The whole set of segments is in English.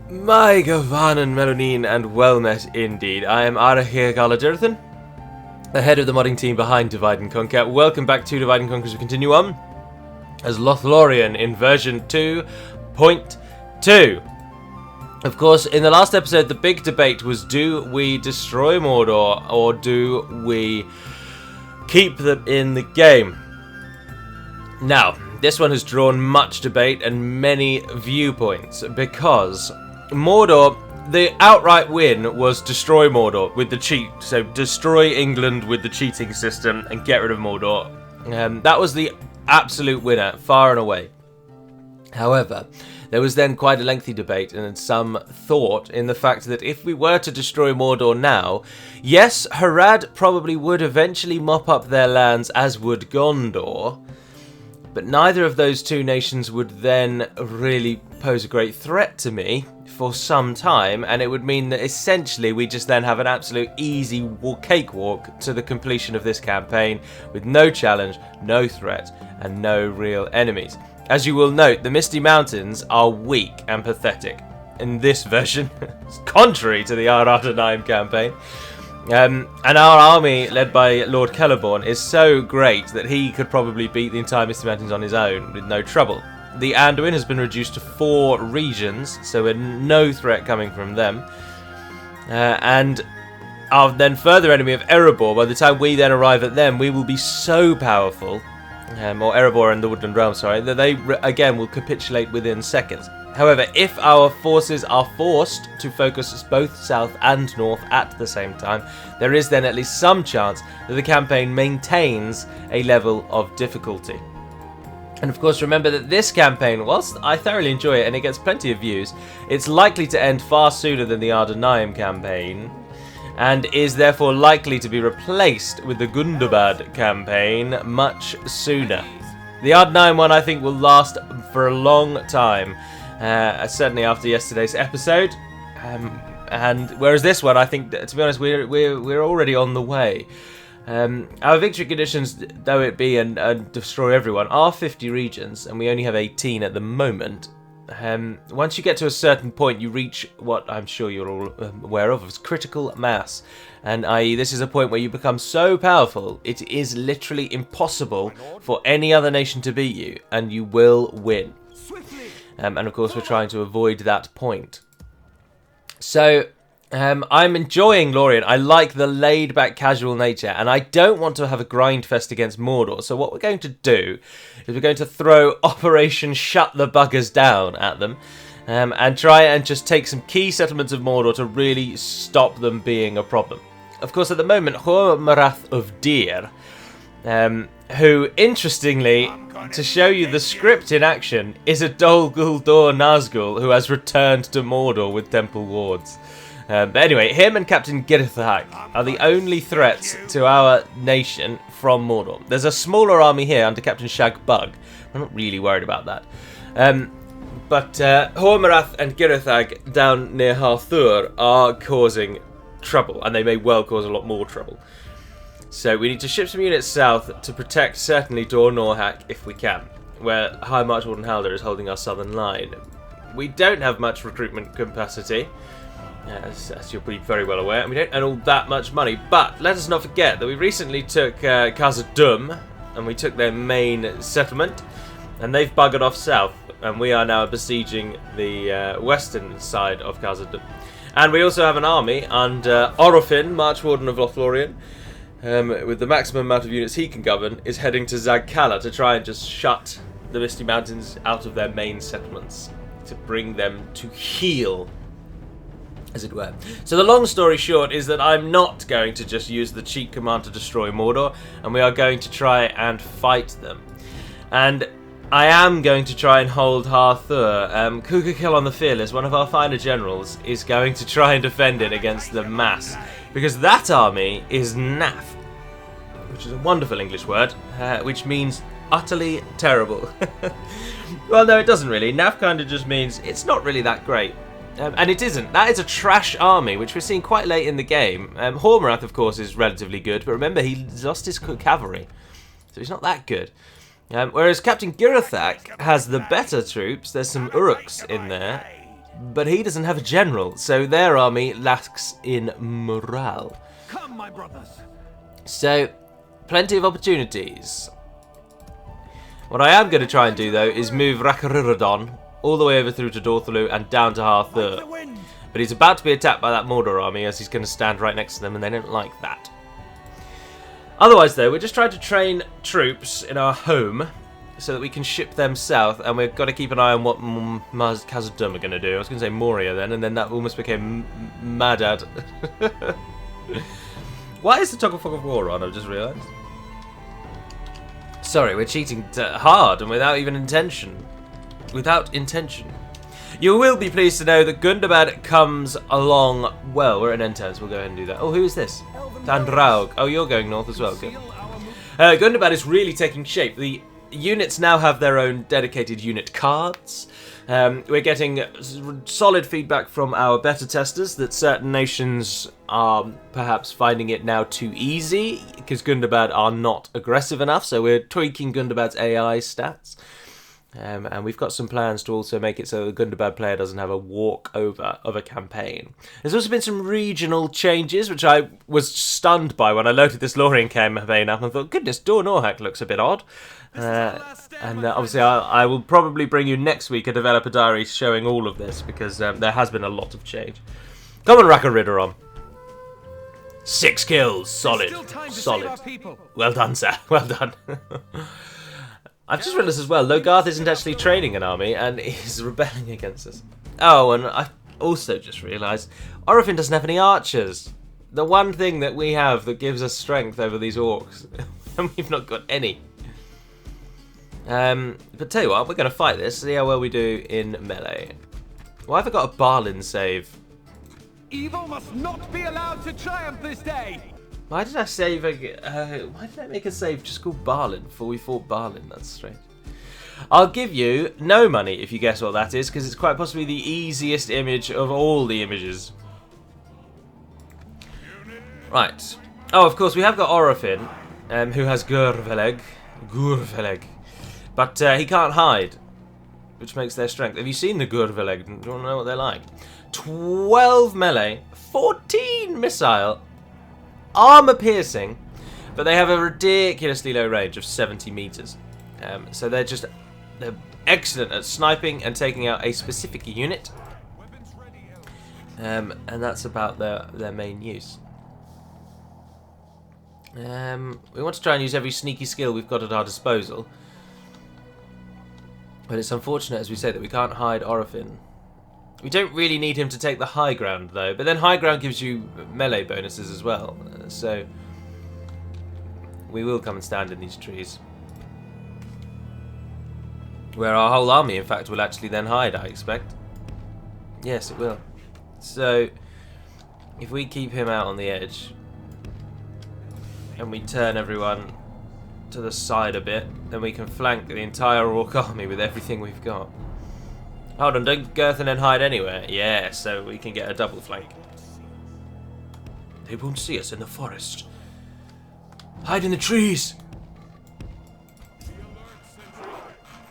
My Gavanen Melonin, and well met indeed. I am Arahir Galadurthan, the head of the modding team behind Divide and Conquer. Welcome back to Divide and Conquer as we continue on as Lothlórien in version 2.2. Of course, in the last episode, the big debate was, do we destroy Mordor or do we keep them in the game? Now, this one has drawn much debate and many viewpoints because Mordor, the outright win was destroy Mordor with the cheat. So destroy England with the cheating system and get rid of Mordor. That was the absolute winner, far and away. However, there was then quite a lengthy debate and some thought in the fact that if we were to destroy Mordor now, yes, Harad probably would eventually mop up their lands, as would Gondor, but neither of those two nations would then really pose a great threat to me for some time, and it would mean that essentially we just then have an absolute easy cakewalk to the completion of this campaign with no challenge, no threat, and no real enemies. As you will note, the Misty Mountains are weak and pathetic in this version, contrary to the Ar-Adanaim campaign. And our army, led by Lord Celeborn, is so great that he could probably beat the entire Misty Mountains on his own with no trouble. The Anduin has been reduced to 4 regions, so we're no threat coming from them. And our then further enemy of Erebor, by the time we then arrive at them, we will be so powerful, or Erebor and the Woodland Realm, sorry, that they again will capitulate within seconds. However, if our forces are forced to focus both south and north at the same time, there is then at least some chance that the campaign maintains a level of difficulty. And of course, remember that this campaign, whilst I thoroughly enjoy it and it gets plenty of views, it's likely to end far sooner than the Ar-Adanaim campaign, and is therefore likely to be replaced with the Gundabad campaign much sooner. The Ar-Adanaim one, I think, will last for a long time, certainly after yesterday's episode, and whereas this one, I think, to be honest, we're already on the way. Our victory conditions, though it be and destroy everyone, are 50 regions, and we only have 18 at the moment. Once you get to a certain point, you reach what I'm sure you're all aware of as critical mass, and i.e. this is a point where you become so powerful, it is literally impossible for any other nation to beat you, and you will win. And of course, we're trying to avoid that point. So, I'm enjoying Lórien. I like the laid-back casual nature, and I don't want to have a grind fest against Mordor. So what we're going to do is we're going to throw Operation Shut the Buggers Down at them, and try and just take some key settlements of Mordor to really stop them being a problem. Of course, at the moment, Hormarath of Dir, who, interestingly, to show you the script in action, is a Dol Guldur Nazgul who has returned to Mordor with temple wards. But anyway, him and Captain Girthak are the only threats to our nation from Mordor. There's a smaller army here under Captain Shagbug. I'm not really worried about that. But Hormarath and Girthak down near Hathor are causing trouble, and they may well cause a lot more trouble. So we need to ship some units south to protect certainly Dor Norhak if we can, where High March Warden Halder is holding our southern line. We don't have much recruitment capacity, as you'll be very well aware, and we don't earn all that much money. But let us not forget that we recently took Khazad-dûm, and we took their main settlement, and they've buggered off south, and we are now besieging the western side of Khazad-dûm. And we also have an army under Orofin, March Warden of Lothlórien, with the maximum amount of units he can govern, is heading to Zagkala to try and just shut the Misty Mountains out of their main settlements, to bring them to heel, as it were. So the long story short is that I'm not going to just use the cheat command to destroy Mordor, and we are going to try and fight them. And I am going to try and hold Hathor. Kukakil the Fearless, one of our finer generals, is going to try and defend it against the mass, because that army is Naf, which is a wonderful English word, which means utterly terrible. Well, no, it doesn't really. Naf kind of just means it's not really that great. And it isn't. That is a trash army, which we're seeing quite late in the game. Hormarath, of course, is relatively good, but remember, he lost his cavalry, so he's not that good. Whereas Captain Girthak has the better troops. There's some Uruks in there, but he doesn't have a general, so their army lacks in morale. Come, my brothers. So, plenty of opportunities. What I am going to try and do, though, is move Rakarirodon all the way over through to Lothlórien and down to Hathor. But he's about to be attacked by that Mordor army, as he's going to stand right next to them, and they don't like that. Otherwise, though, we're just trying to train troops in our home so that we can ship them south, and we've got to keep an eye on what Khazad-dûm are going to do. I was going to say Moria then, and then that almost became Madad. Why is the Toggle Fog of War on? I've just realised. Sorry, we're cheating hard and without even intention. Without intention. You will be pleased to know that Gundabad comes along well. We're at end turns, we'll go ahead and do that. Oh, who is this? Dandraug. Oh, you're going north as well. Good. Gundabad is really taking shape. The units now have their own dedicated unit cards. We're getting solid feedback from our beta testers that certain nations are perhaps finding it now too easy because Gundabad are not aggressive enough, so we're tweaking Gundabad's AI stats. And we've got some plans to also make it so the Gundabad player doesn't have a walkover of a campaign. There's also been some regional changes, which I was stunned by when I loaded this Lothlórien campaign up and thought, goodness, Dor Norhak looks a bit odd. Obviously I will probably bring you next week a developer diary showing all of this, because there has been a lot of change. Come on, Rakarirodon. 6 kills. Solid. Solid. Well done, sir. Well done. I've just realised as well, Logarth isn't actually training an army, and he's rebelling against us. Oh, and I also just realised, Orofin doesn't have any archers. The one thing that we have that gives us strength over these orcs, and we've not got any. But tell you what, we're going to fight this, see how well we do in melee. Why have I got a Barlin save? Evil must not be allowed to triumph this day. Why did I save why did I make a save just called Barlin before we fought Barlin? That's strange. I'll give you no money if you guess what that is, because it's quite possibly the easiest image of all the images. Right. Oh, of course, we have got Orofin, who has Gurveleg. But he can't hide, which makes their strength. Have you seen the Gurveleg? Do you want to know what they're like? 12 melee, 14 missile, armor piercing, but they have a ridiculously low range of 70 meters. So they're excellent at sniping and taking out a specific unit. And that's about their main use. We want to try and use every sneaky skill we've got at our disposal. But it's unfortunate, as we say, that we can't hide Orofin. We don't really need him to take the high ground, though. But then high ground gives you melee bonuses as well. So we will come and stand in these trees. Where our whole army, in fact, will actually then hide, I expect. Yes, it will. So if we keep him out on the edge, and we turn everyone to the side a bit, then we can flank the entire Orc army with everything we've got. Hold on, don't girth and then hide anywhere. Yeah, so we can get a double flank. They won't see us in the forest. Hide in the trees.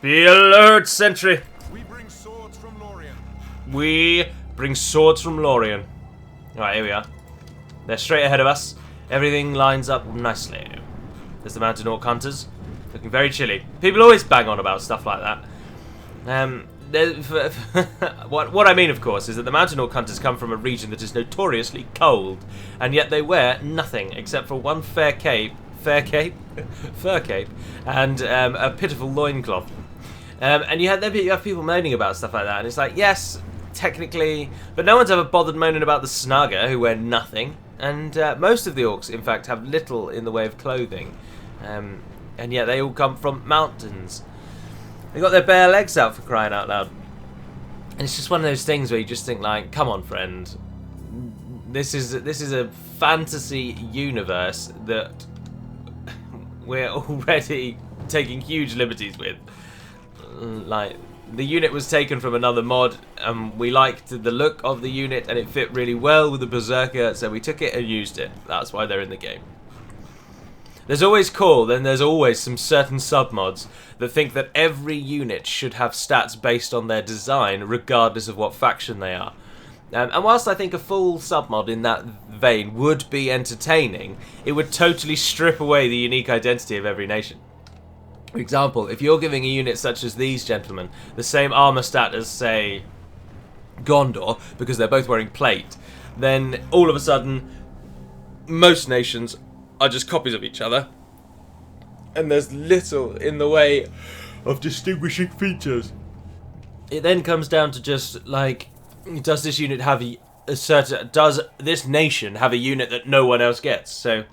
Be alert, sentry. We bring swords from Lothlórien. We bring swords from Lothlórien. Alright, here we are. They're straight ahead of us. Everything lines up nicely. There's the mountain orc hunters, looking very chilly. People always bang on about stuff like that. What I mean, of course, is that the mountain orc hunters come from a region that is notoriously cold, and yet they wear nothing except for one fur cape, and a pitiful loincloth. And you have people moaning about stuff like that, and it's like, yes, technically, but no one's ever bothered moaning about the Snugger, who wear nothing. And most of the orcs, in fact, have little in the way of clothing. And yet they all come from mountains. They got their bare legs out, for crying out loud. And it's just one of those things where you just think, like, come on, friend. This is a fantasy universe that we're already taking huge liberties with. Like, the unit was taken from another mod, and we liked the look of the unit, and it fit really well with the Berserker, so we took it and used it. That's why they're in the game. There's always core, then there's always some certain submods that think that every unit should have stats based on their design, regardless of what faction they are. And whilst I think a full submod in that vein would be entertaining, it would totally strip away the unique identity of every nation. For example, if you're giving a unit such as these gentlemen the same armor stat as, say, Gondor, because they're both wearing plate, then all of a sudden, most nations are just copies of each other, and there's little in the way of distinguishing features. It then comes down to just, like, does this unit have a certain... Does this nation have a unit that no one else gets? So,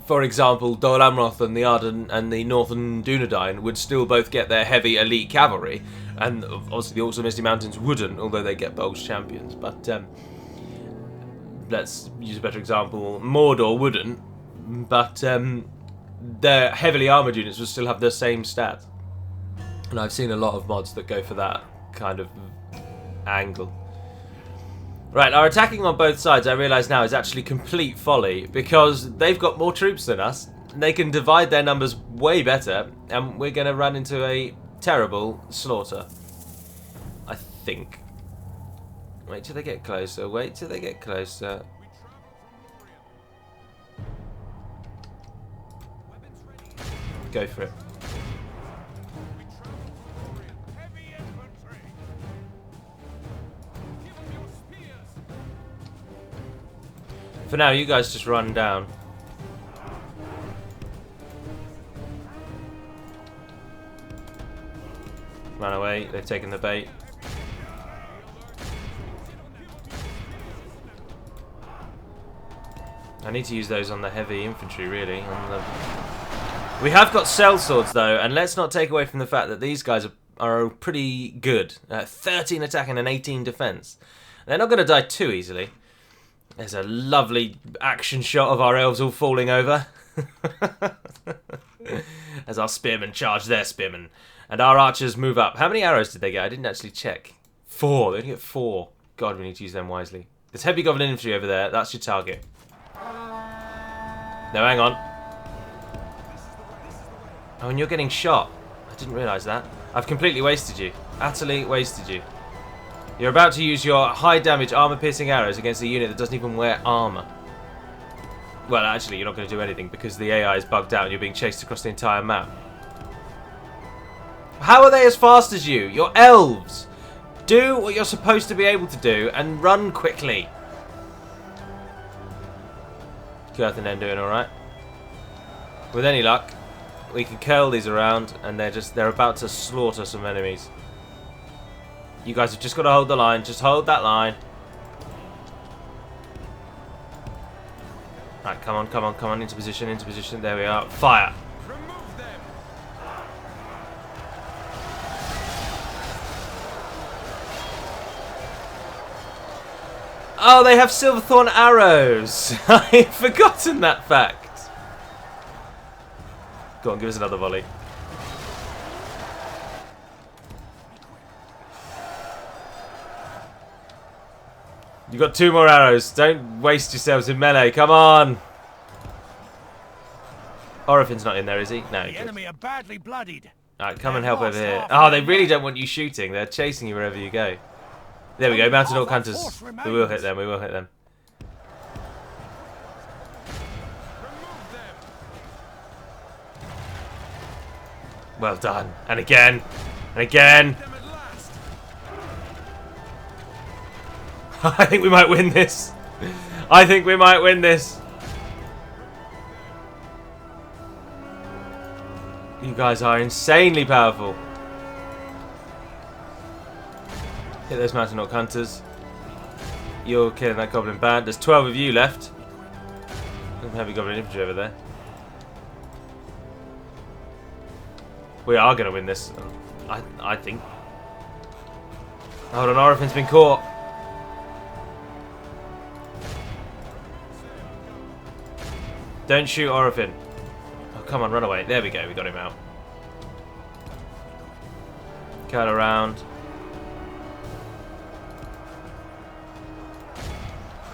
for example, Dol Amroth and the Arden and the Northern Dunedain would still both get their heavy elite cavalry, and obviously the Orcs of Misty Mountains wouldn't, although they get Bolg's champions. But let's use a better example. Mordor wouldn't, but their heavily armoured units would still have the same stat. And I've seen a lot of mods that go for that kind of angle. Right, our attacking on both sides, I realise now, is actually complete folly, because they've got more troops than us, they can divide their numbers way better, and we're going to run into a terrible slaughter. I think. Wait till they get closer, wait till they get closer. Go for it. For now, you guys just run down. Run away, they've taken the bait. I need to use those on the heavy infantry, really. We have got sellswords, though, and let's not take away from the fact that these guys are pretty good. 13 attack and an 18 defense. They're not going to die too easily. There's a lovely action shot of our elves all falling over. As our spearmen charge their spearmen. And our archers move up. How many arrows did they get? I didn't actually check. 4. They only get 4. God, we need to use them wisely. There's heavy goblin infantry over there. That's your target. No, hang on. Oh, and you're getting shot. I didn't realise that. I've completely wasted you. Utterly wasted you. You're about to use your high damage armor piercing arrows against a unit that doesn't even wear armor. Well, actually, you're not going to do anything because the AI is bugged out and you're being chased across the entire map. How are they as fast as you? You're elves. Do what you're supposed to be able to do and run quickly. Girth and then doing alright. With any luck, we can curl these around and they're about to slaughter some enemies. You guys have just got to hold the line. Just hold that line. Right, come on, come on, come on. Into position, into position. There we are. Fire. Oh, they have Silverthorn arrows. I've forgotten that fact. Go on, give us another volley. You got 2 more arrows. Don't waste yourselves in melee. Come on. Oriphin's not in there, is he? No. The enemy are badly bloodied. Alright, come and help over here. Oh, they really don't want you shooting. They're chasing you wherever you go. There we go. Mounted Orc Hunters. We will hit them. We will hit them. Well done. And again. And again. I think we might win this. I think we might win this. You guys are insanely powerful. Hit those Mountain Orc Hunters. You're killing that Goblin band. There's 12 of you left. Some heavy Goblin infantry over there. We are going to win this. I think. Hold on, Oriphin's been caught. Don't shoot Oriphin. Oh, come on, run away. There we go, we got him out. Curl around.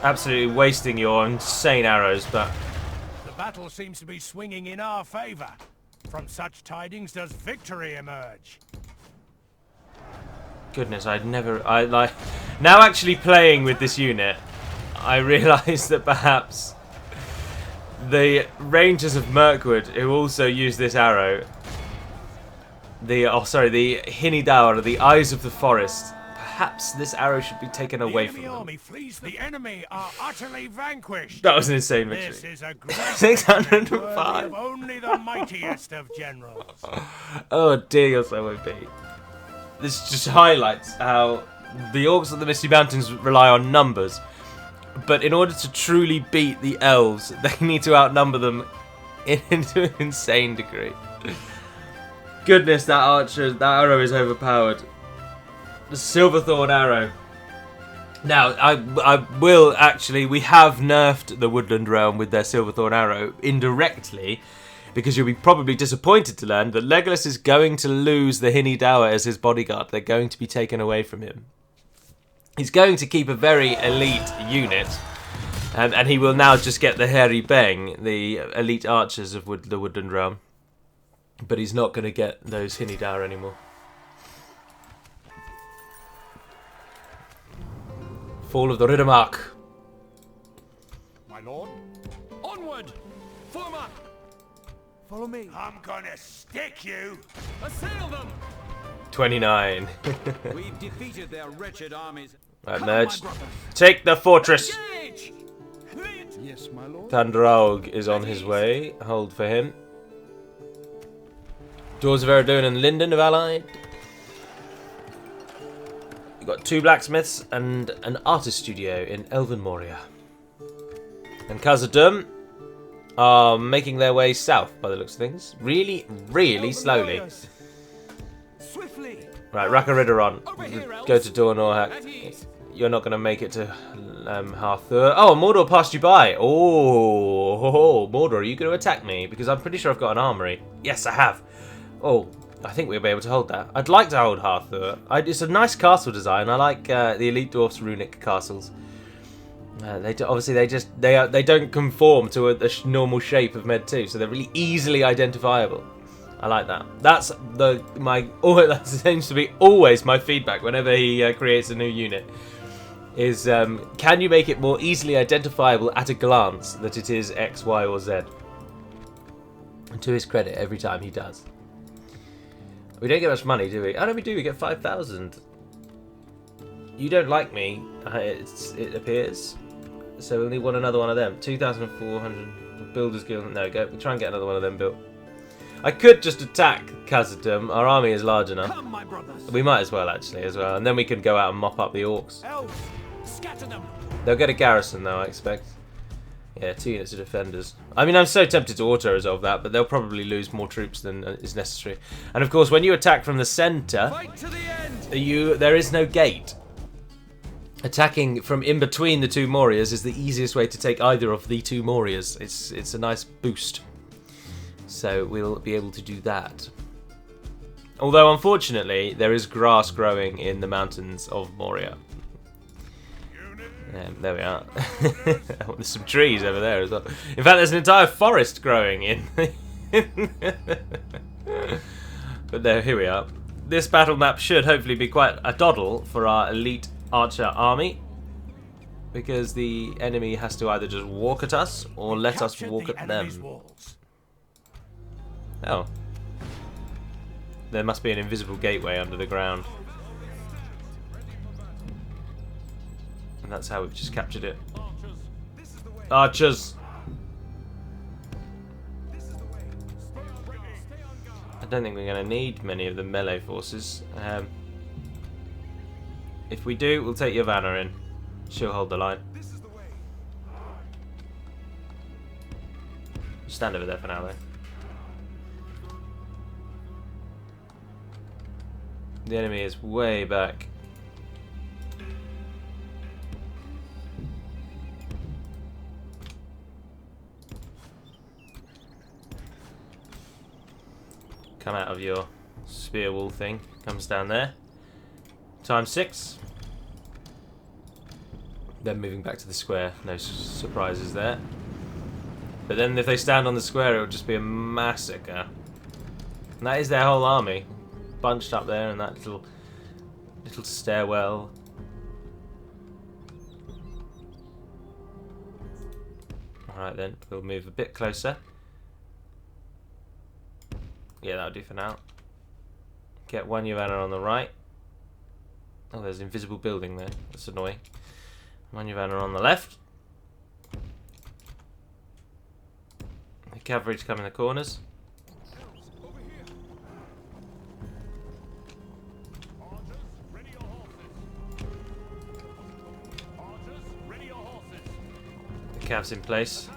Absolutely wasting your insane arrows, but battle seems to be swinging in our favor. From such tidings does victory emerge. Goodness, now actually playing with this unit, I realise that perhaps the Rangers of Mirkwood, who also use this arrow, the Hinidaur, the Eyes of the Forest, perhaps this arrow should be taken away from them. Army flees. The enemy are utterly vanquished. That was an insane victory. This is a great 605. of only the mightiest of generals. Oh dear, you're so OP. This just highlights how the Orcs of the Misty Mountains rely on numbers, but in order to truly beat the elves, they need to outnumber them into an insane degree. Goodness, that arrow is overpowered. The Silverthorn arrow. Now, we have nerfed the Woodland Realm with their Silverthorn arrow indirectly, because you'll be probably disappointed to learn that Legolas is going to lose the Hinidaur as his bodyguard. They're going to be taken away from him. He's going to keep a very elite unit, and he will now just get the Hairy Bang, the elite archers of the Woodland Realm. But he's not going to get those Hinidaur anymore. Fall of the Riddermark. My lord, onward! Form up! Follow me. I'm gonna stick you! Assail them! 29. We've defeated their wretched armies. Right, merge. Take the fortress! Engage! Yes, my lord. Tandraug is on his way. Hold for him. Dwarves of Eredun and Linden have allied. We've got 2 blacksmiths and an artist studio in Elven Moria. And Khazad-dûm are making their way south by the looks of things. Really, really slowly. Swiftly! Right, Raka-Ridderon. Here, Go to Dornorhak. You're not going to make it to Hathor. Oh, Mordor passed you by. Oh, Mordor, are you going to attack me? Because I'm pretty sure I've got an armory. Yes, I have. Oh, I think we'll be able to hold that. I'd like to hold Hathor. It's a nice castle design. I like the Elite Dwarfs runic castles. They don't conform to a normal shape of Med 2, so they're really easily identifiable. I like that. That seems to be always my feedback whenever he creates a new unit. Is can you make it more easily identifiable at a glance that it is X, Y, or Z? And to his credit, every time he does. We don't get much money, do we? Oh no, we do. We get 5,000. You don't like me, it appears. So we'll need another one of them. 2,400 Builders Guild. No, we'll try and get another one of them built. I could just attack Khazad-dûm. Our army is large enough. Come, my brothers. We might as well, actually, and then we can go out and mop up the Orcs. Elves, scatter them. They'll get a garrison, though, I expect. Yeah, 2 units of defenders. I mean, I'm so tempted to auto-resolve that, but they'll probably lose more troops than is necessary. And of course, when you attack from the centre, Fight to the end. there is no gate. Attacking from in between the 2 Morias is the easiest way to take either of the 2 Morias. It's a nice boost. So we'll be able to do that. Although, unfortunately, there is grass growing in the mountains of Moria. There we are. There's some trees over there as well. In fact, there's an entire forest growing in. But there, here we are. This battle map should hopefully be quite a doddle for our elite archer army, because the enemy has to either just walk at us or let us walk at them. Walls. Oh. There must be an invisible gateway under the ground. And that's how we've just captured it. Archers! I don't think we're going to need many of the melee forces. If we do, we'll take Yavanna in. She'll hold the line. Stand over there for now, though. The enemy is way back. Come out of your spear wall thing. Comes down there. Times 6. Then moving back to the square. No surprises there. But then if they stand on the square, it would just be a massacre. And that is their whole army, bunched up there in that little stairwell. Alright then, we'll move a bit closer. Yeah, that'll do for now. Get one Yavanna on the right. Oh, there's an invisible building there. That's annoying. One Yavanna on the left. The cavalry to come in the corners. The cav's in place.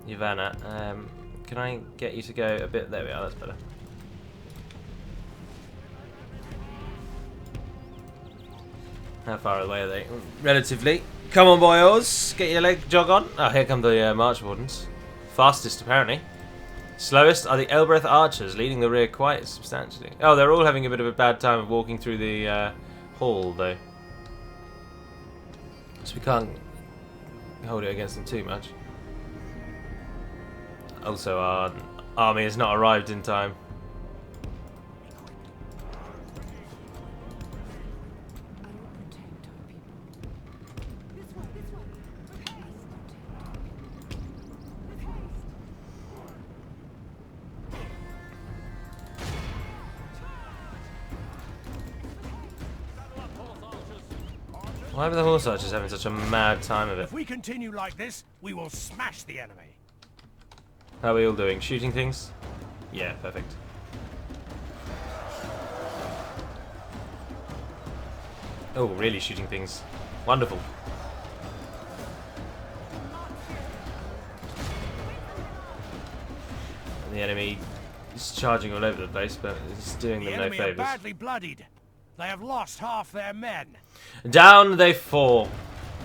Yavanna, can I get you to go a bit? There we are, that's better. How far away are they? Relatively. Come on, boys, get your leg jog on. Oh, here come the March Wardens. Fastest, apparently. Slowest are the Elbreth Archers, leading the rear quite substantially. Oh, they're all having a bit of a bad time of walking through the hall, though. So we can't hold it against them too much. Also, our army has not arrived in time. Why are the horse archers having such a mad time of it? If we continue like this, we will smash the enemy. How are we all doing? Shooting things? Yeah, perfect. Oh, really shooting things. Wonderful. And the enemy is charging all over the place, but it's doing them no The enemy favours. are badly bloodied. They have lost half their men. Down they fall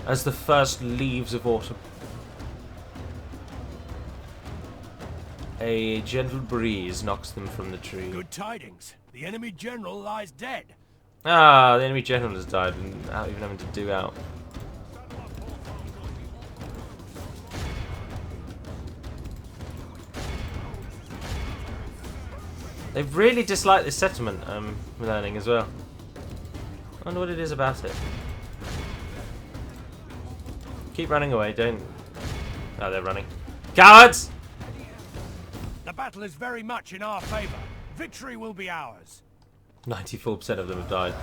as the first leaves of autumn. A gentle breeze knocks them from the tree. Good tidings. The enemy general lies dead. Ah, the enemy general has died without even having to do out. They really dislike this settlement, we're learning as well. I wonder what it is about it. Keep running away, don't... Oh, they're running. Cowards! The battle is very much in our favour. Victory will be ours. 94% of them have died.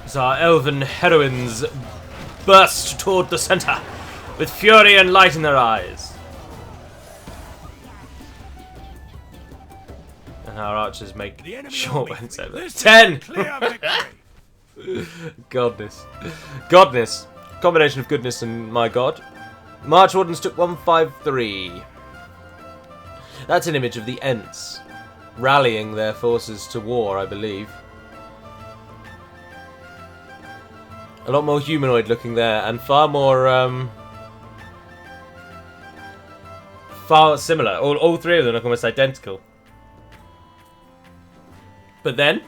As our elven heroines burst toward the centre, with fury and light in their eyes. And our archers make short ones over. 10! Clear victory. Godness. Godness. Combination of goodness and my god. March Wardens took 153. That's an image of the Ents rallying their forces to war, I believe. A lot more humanoid looking there, and far more, far similar. All three of them look almost identical. But then,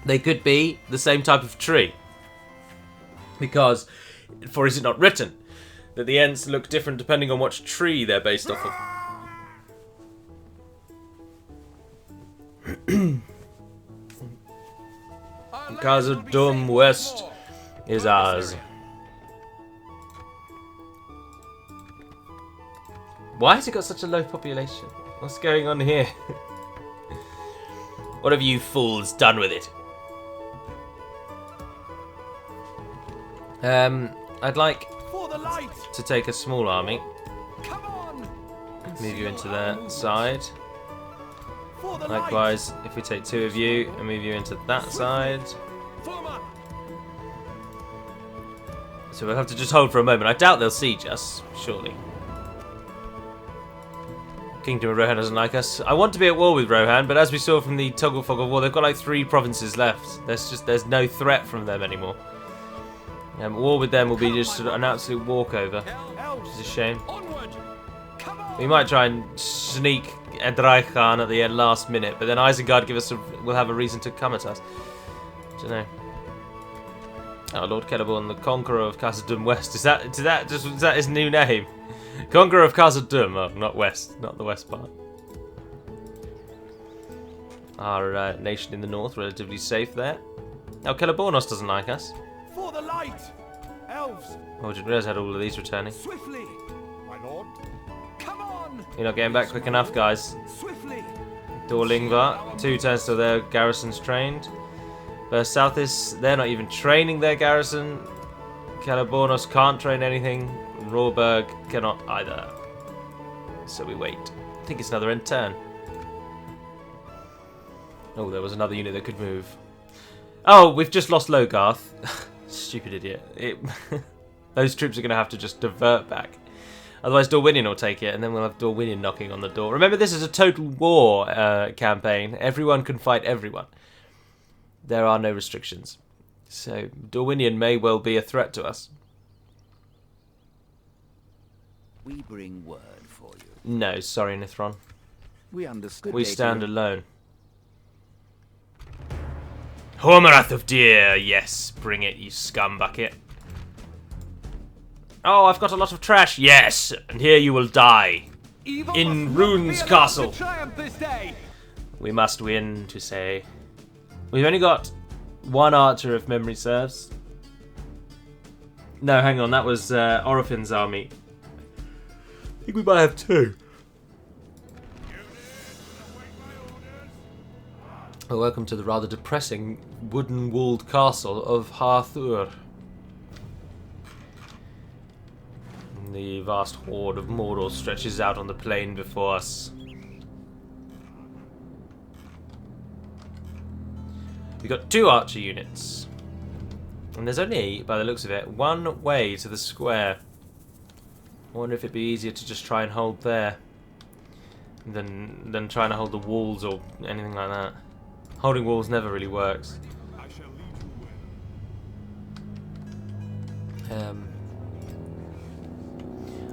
they could be the same type of tree. Because, for is it not written that the Ents look different depending on which tree they're based off of? Khazad-dûm West is ours. Why has it got such a low population? What's going on here? What have you fools done with it? I'd like to take a small army. Move you into that side. Likewise, if we take two of you and move you into that side. So we'll have to just hold for a moment. I doubt they'll siege us, surely. Kingdom of Rohan doesn't like us. I want to be at war with Rohan, but as we saw from the Toggle Fog of War, they've got like 3 provinces left. There's no threat from them anymore. War with them will be just an absolute walkover, which is a shame. We might try and sneak Edrai Khan at the last minute, but then Isengard will have a reason to come at us. Don't know. Oh, Lord Celeborn, the Conqueror of Khazad-dûm West. Is that his new name? Conqueror of Khazad-dûm. Oh, not West, not the West part. Our nation in the north, relatively safe there. Oh, Celebornos doesn't like us. For the light! Elves! Oh, I didn't realise I had all of these returning. Swiftly! My lord! Come on! You're not getting back quick enough, guys. Swiftly! Dorlingvar, 2 turns till their garrison's trained. Burst Southis, they're not even training their garrison. Celebornos can't train anything. Rawberg cannot either. So we wait. I think it's another end turn. Oh, there was another unit that could move. Oh, we've just lost Logarth. Stupid idiot. Those troops are going to have to just divert back. Otherwise Dorwinion will take it, and then we'll have Dorwinion knocking on the door. Remember, this is a total war campaign. Everyone can fight everyone. There are no restrictions. So Dorwinion may well be a threat to us. We bring word for you. No, sorry, Nithron. We understood. We stand alone. Hormarath of Deer, yes, bring it, you scumbucket. Oh, I've got a lot of trash, yes, and here you will die. Evil In Rune's castle. triumph this day. We must win, to say. We've only got 1 archer, if memory serves. No, hang on, that was Orofin's army. I think we might have 2. Well, welcome to the rather depressing wooden-walled castle of Hathor. The vast horde of Mordor stretches out on the plain before us. We've got 2 archer units. And there's only, by the looks of it, 1 way to the square. I wonder if it'd be easier to just try and hold there than trying to hold the walls or anything like that. Holding walls never really works.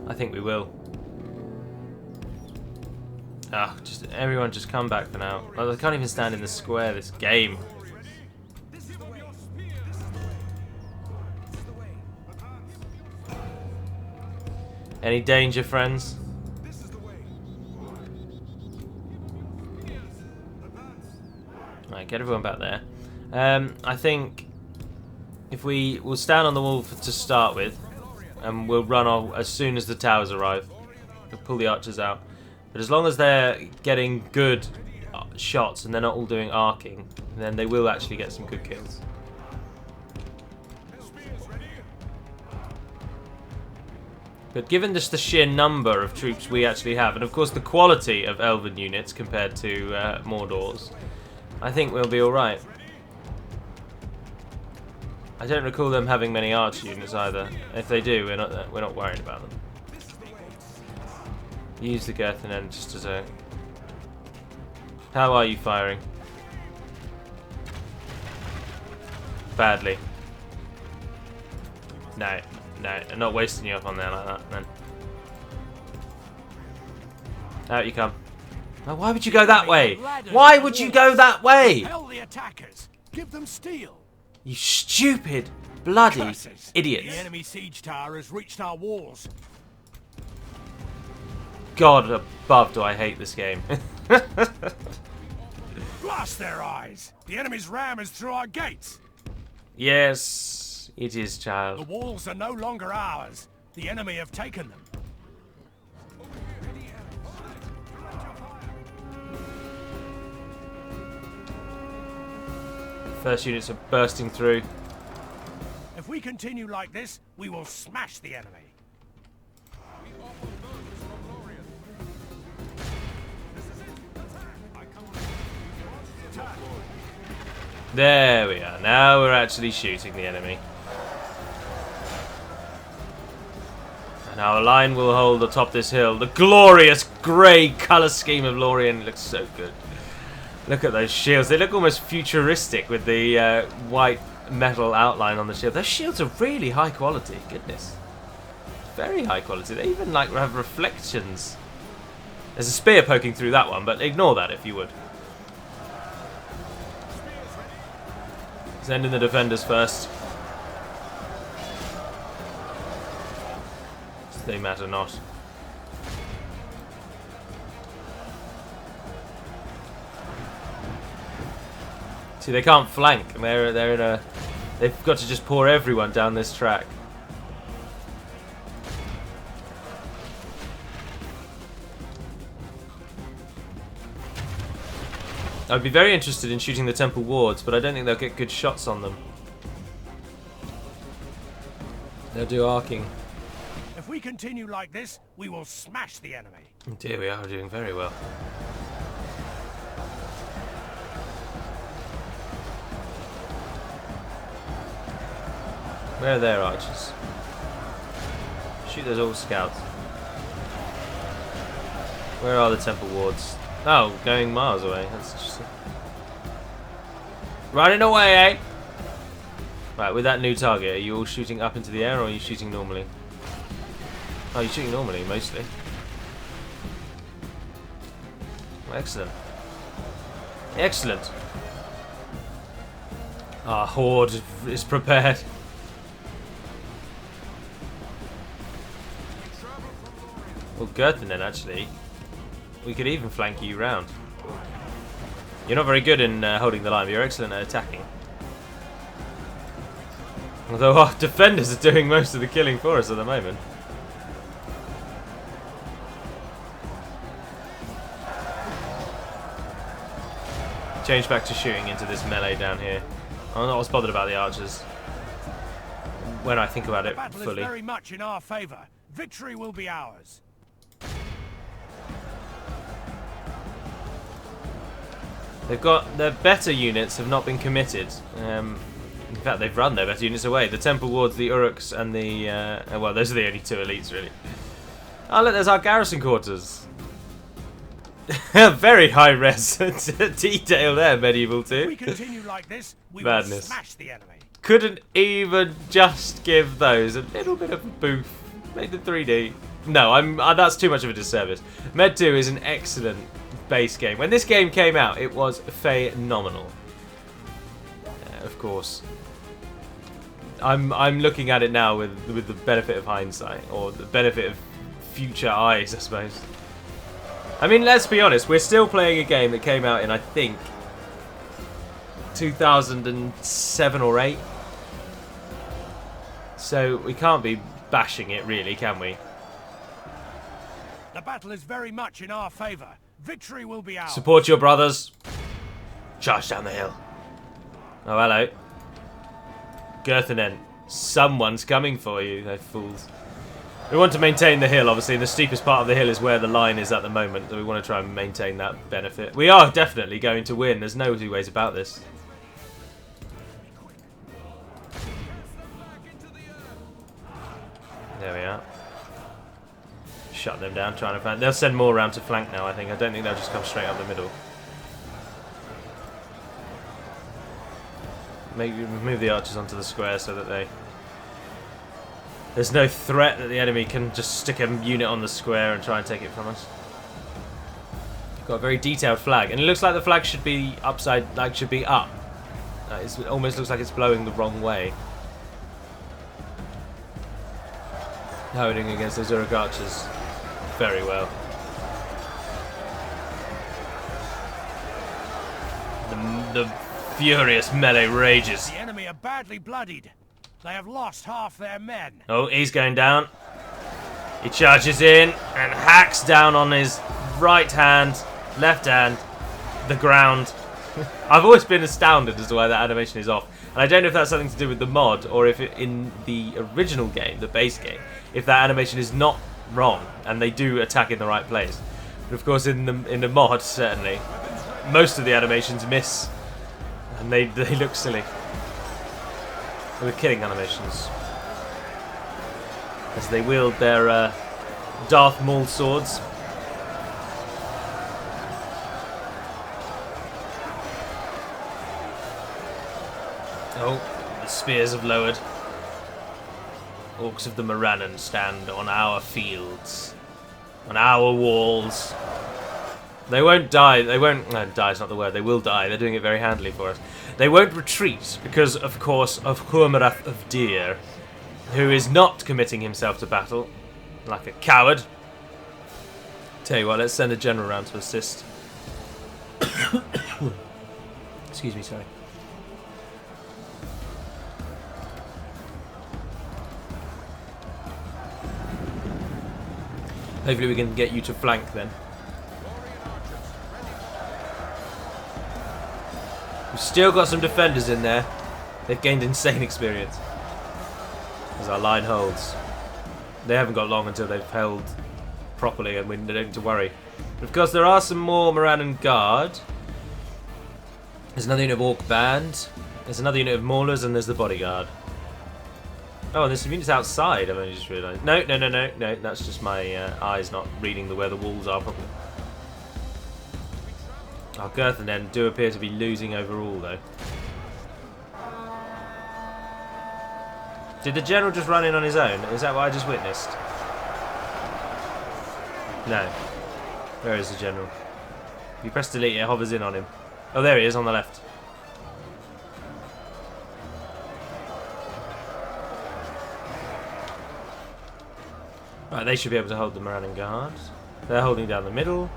I think we will. Ah, just everyone just come back for now. Oh, I can't even stand in the square this game. Any danger, friends? Right, get everyone back there. I think if we'll stand on the wall to start with, and we'll run off as soon as the towers arrive. We'll pull the archers out. But as long as they're getting good shots and they're not all doing arcing, then they will actually get some good kills. But given just the sheer number of troops we actually have, and of course the quality of Elven units compared to Mordor's, I think we'll be alright. I don't recall them having many archer units either. If they do, we're not worried about them. Use the Girthanen just as a... How are you firing? Badly. No, I'm not wasting you up on there like that, then. Out you come. Oh, why would you go that way? Why would you go that way? Repel the attackers. Give them steel. You stupid, bloody Curses. idiots. The enemy siege tower has reached our walls. God above, do I hate this game. Blast their eyes. The enemy's ram is through our gates. Yes, it is, The child. walls are no longer ours. The enemy have taken them. First units are bursting through. If we continue like this, we will smash the enemy. There we are. Now we're actually shooting the enemy. And our line will hold atop this hill. The glorious grey colour scheme of Lothlórien looks so good. Look at those shields. They look almost futuristic with the white metal outline on the shield. Those shields are really high quality. Goodness. Very high quality. They even like have reflections. There's a spear poking through that one, but ignore that if you would. Send in the defenders first. they matter not. See, they can't flank. They're in a. They've got to just pour everyone down this track. I'd be very interested in shooting the temple wards, but I don't think they'll get good shots on them. They'll do arcing. If we continue like this, we will smash the enemy. Oh dear, we are doing very well. Where are their archers? Shoot those old scouts. Where are the temple wards? Oh, going miles away. That's just running away, eh? Right, with that new target, are you all shooting up into the air, or are you shooting normally? Oh, you're shooting normally, mostly. Excellent. Excellent. Our horde is prepared. Well, Girthin then, actually. We could even flank you round. You're not very good in holding the line, but you're excellent at attacking. Although our defenders are doing most of the killing for us at the moment. Change back to shooting into this melee down here. I'm not as bothered about the archers when I think about it The battle fully. is very much in our favor. Victory will be ours. They've got their better units have not been committed. In fact, they've run their better units away. The Temple Wards, the Uruks, and the well, those are the only two elites really. Oh look, there's our garrison quarters. Very high res detail there, medieval If we 2. continue like this, we Madness. will smash the enemy. Couldn't even just give those a little bit of a boost. Made the 3D. No, that's too much of a disservice. Med 2 is an excellent base game. When this game came out, it was phenomenal. Of course. I'm looking at it now with the benefit of hindsight, or the benefit of future eyes, I suppose. I mean, let's be honest, we're still playing a game that came out in, I think, 2007 or 8. So we can't be bashing it, really, can we? The battle is very much in our favor. Victory will be ours. Support your brothers. Charge down the hill. Oh, hello. Girthinen. Someone's coming for you, they fools. We want to maintain the hill, obviously. The steepest part of the hill is where the line is at the moment, so we want to try and maintain that benefit. We are definitely going to win. There's no two ways about this. There we are. Shut them down, trying to flank. They'll send more around to flank now, I think. I don't think they'll just come straight up the middle. Maybe move the archers onto the square so that there's no threat that the enemy can just stick a unit on the square and try and take it from us. Got a very detailed flag, and it looks like the flag should be upside, like should be up. It almost looks like it's blowing the wrong way. Holding against those Uruk archers very well. The furious melee rages. The enemy are badly bloodied. They have lost half their men. Oh, he's going down. He charges in and hacks down on his right hand, left hand, the ground. I've always been astounded as to why that animation is off. And I don't know if that's something to do with the mod, or if in the original game, the base game, if that animation is not wrong and they do attack in the right place. But of course in the mod, certainly, most of the animations miss. And they look silly. The killing animations. As they wield their Darth Maul swords. Oh, the spears have lowered. Orcs of the Morannon stand on our fields. On our walls. They won't die. They won't... No, die is not the word. They will die. They're doing it very handily for us. They won't retreat because, of course, of Huamarath of Deer, who is not committing himself to battle. Like a coward. Tell you what, let's send a general round to assist. Excuse me, sorry. Hopefully we can get you to flank then. We've still got some defenders in there. They've gained insane experience. As our line holds. They haven't got long until they've held properly and we don't need to worry. But of course there are some more Morannon Guard. There's another unit of Orc Band. There's another unit of Maulers and there's the Bodyguard. Oh, and there's some units outside, I've only just realised. No, that's just my eyes not reading where the walls are properly. Our Girthanen do appear to be losing overall, though. Did the general just run in on his own? Is that what I just witnessed? No. Where is the general? If you press delete, it hovers in on him. Oh, there he is, on the left. Right, they should be able to hold the Morannon Guard. They're holding down the middle.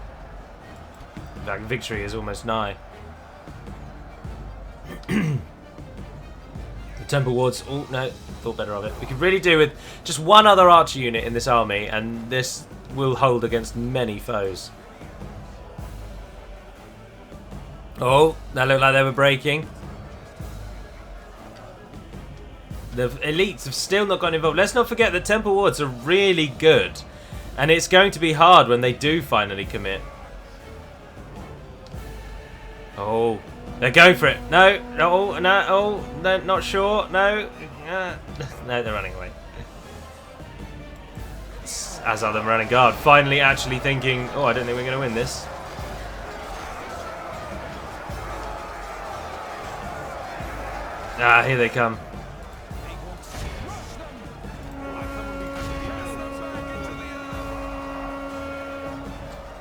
In fact, victory is almost nigh. The Temple Wards. Oh, no. Thought better of it. We could really do with just one other archer unit in this army, and this will hold against many foes. Oh, that looked like they were breaking. The elites have still not gotten involved. Let's not forget that Temple Wards are really good. And it's going to be hard when they do finally commit. Oh, they're going for it. No, no, no, oh, no, not sure. No, no, they're running away. As are the Morannon Guard, finally actually thinking, oh, I don't think we're going to win this. Ah, here they come.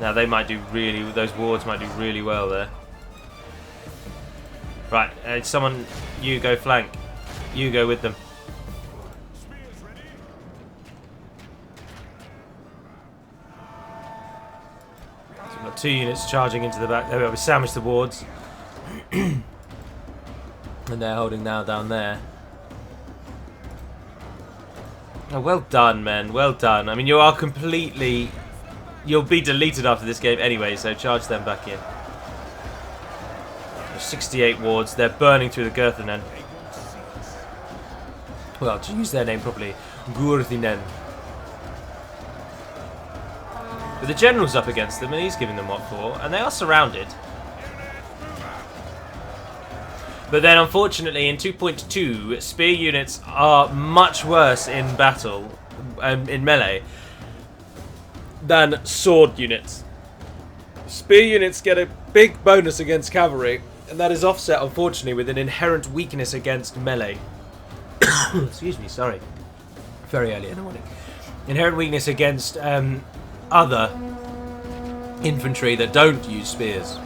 Now they might do really, those wards might do really well there. Right, someone, you go flank. You go with them. So we've got 2 units charging into the back. There we go, we sandwiched the wards. And they're holding now down there. Oh, well done, men. Well done. I mean, you are completely... You'll be deleted after this game anyway, so charge them back in. There's 68 wards. They're burning through the Girthanen. Well, to use their name properly, Gurthinen. But the general's up against them, and he's giving them what for, and they are surrounded. But then, unfortunately, in 2.2, spear units are much worse in battle, in melee, than sword units. Spear units get a big bonus against cavalry, and that is offset, unfortunately, with an inherent weakness against melee. Excuse me, sorry. Very early in the morning. Inherent weakness against other infantry that don't use spears.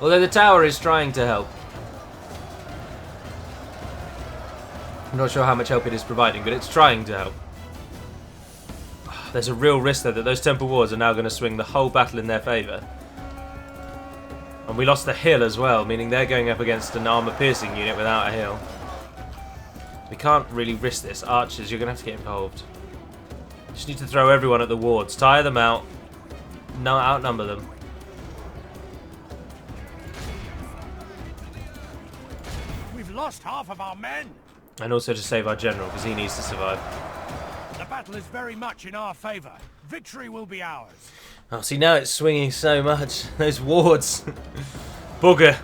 Although the tower is trying to help. I'm not sure how much help it is providing, but it's trying to help. There's a real risk there that those Temple Wards are now going to swing the whole battle in their favour. And we lost the hill as well, meaning they're going up against an armour-piercing unit without a hill. We can't really risk this. Archers, you're going to have to get involved. Just need to throw everyone at the wards. Tire them out. No, outnumber them. We've lost half of our men. And also to save our general, because he needs to survive. The battle is very much in our favour. Victory will be ours. Oh, see, now it's swinging so much. Those wards. Bugger.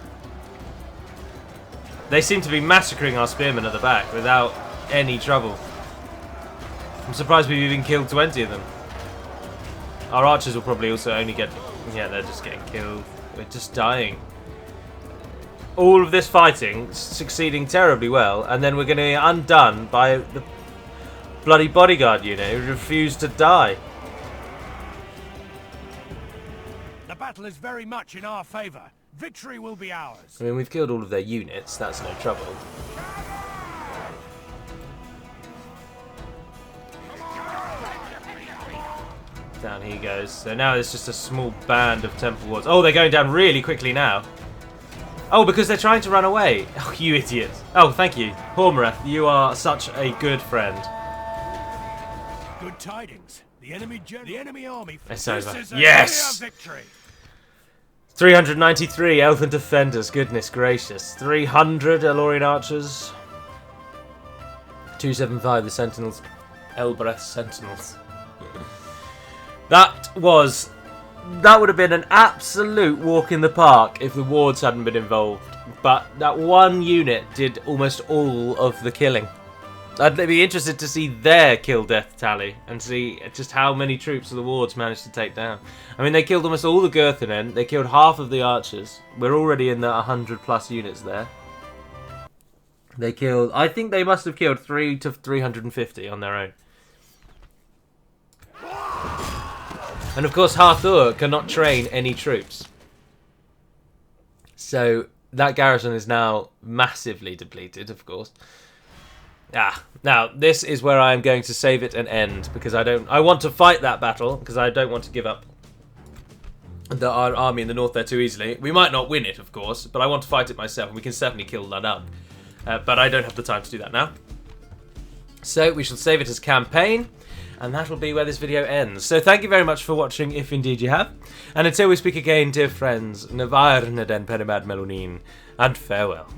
They seem to be massacring our spearmen at the back without any trouble. I'm surprised we've even killed 20 of them. Our archers will probably also only get... Yeah, they're just getting killed. We're just dying. All of this fighting, succeeding terribly well, and then we're going to be undone by the bloody bodyguard unit who refused to die. The battle is very much in our favour. Victory will be ours. I mean, we've killed all of their units. That's no trouble. Down he goes. So now there's just a small band of temple wards. Oh, they're going down really quickly now. Oh, because they're trying to run away. Oh, you idiots. Oh, thank you. Hormereth, you are such a good friend. Good tidings. The enemy army. It's This over. is a Yes! clear victory. 393 Elven Defenders. Goodness gracious. 300 Lothlórien Archers. 275 the Sentinels. Elbreth Sentinels. That would have been an absolute walk in the park if the wards hadn't been involved. But that one unit did almost all of the killing. I'd be interested to see their kill death tally and see just how many troops of the wards managed to take down. I mean, they killed almost all the Girthanen. They killed half of the archers. We're already in the 100 plus units there. They killed, I think they must have killed 3 to 350 on their own. And of course, Hathor cannot train any troops. So that garrison is now massively depleted, of course. Now this is where I am going to save it and end, because I want to fight that battle, because I don't want to give up our army in the north there too easily. We might not win it, of course, but I want to fight it myself, and we can certainly kill DaC. But I don't have the time to do that now. So we shall save it as campaign, and that will be where this video ends. So thank you very much for watching, if indeed you have. And until we speak again, dear friends, Navarre den Penimad Melonin, and farewell.